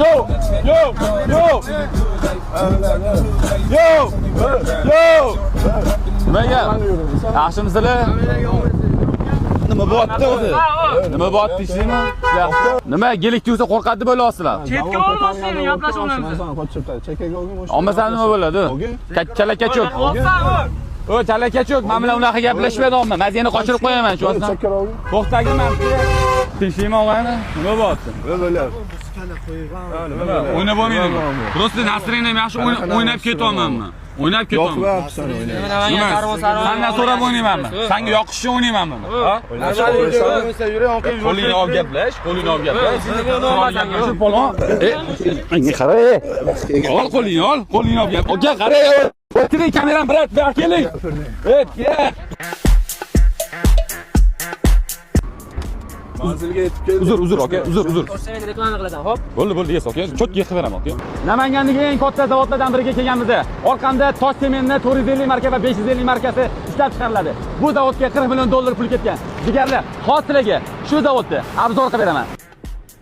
Yo, yo, yo. Yo, yo. Nimaga? Yaxshimisizlar? Nima bo'lyapti o'zi? Nima bo'lyapti ishingmi? Nima gelik desa qo'rqadi bo'lasizlar. Chetga olmasang gaplashib olamiz. Chekkaga olgin. Olmasa nima bo'ladi? Chalakachok. O chalakachok, men bilan unaqa gaplashmayapman. Maziyani qochirib qo'yaman shu vaqtda. Chekkaga olgin. To'xtagin men. Tinchlikmi og'ayni? Nima bo'lyapti? Bo'lyapti. O'ynab olmaydimi? Prosta nasringni yaxshi o'ynab ketyapmanmi? O'ynab ketyapman. Yo'qlar sen o'ynaysan. Sendan so'rab o'ynaymanmi? Senga yoqishni o'ynaymanmi? Ha? Qo'lingni olib gaplash, qo'lingni olib gaplash. Shu polvon. Menga qara. Ol qo'lingni ol, qo'lingni olib gap. Oka qara. O'tiring kameram brat, bu yoqqa keling. Ket. Manzilga yetib keldik. Uzr aka, uzr. Ko'rsatmaydi reklama qilasan, xo'p? Bo'ldi, yes aka. Cho'tga qilib beraman aka. Namangandagi eng katta zavodlardan biriga kelganmiz. Orqamda Tosh sementni 450 marka va 550 markasi ishlab chiqariladi. Bu zavodga 40 million dollar pul ketgan. Jigarlar, hozirga shu zavodda arzon qilib beraman.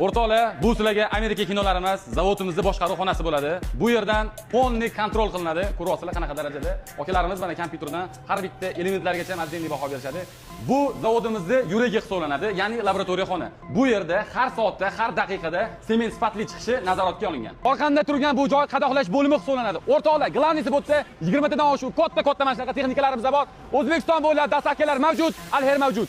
O'rtoqlar, bu sizlarga Amerika kinolari emas, zavodimizning boshqaruv xonasi bo'ladi. Bu yerdan polni kontrol qilinadi. Ko'ryapsizlar qanaqa darajada. Okalarimiz mana kompyuterdan har bitta elementlargacha mazmunli baho berishadi. Bu zavodimizning yuragi hisoblanadi, ya'ni laboratoriya xona. Bu yerda har soatda, har daqiqada sement sifatli chiqishi nazoratga olingan. Orqamda turgan bu joy qadoqlash bo'limi hisoblanadi. O'rtoqlar, glavnisi bo'lsa 20 tadan oshiq katta mana shunaqa texnikalarimiz bor. O'zbekiston bo'ylab dastlabkilar mavjud, alher mavjud.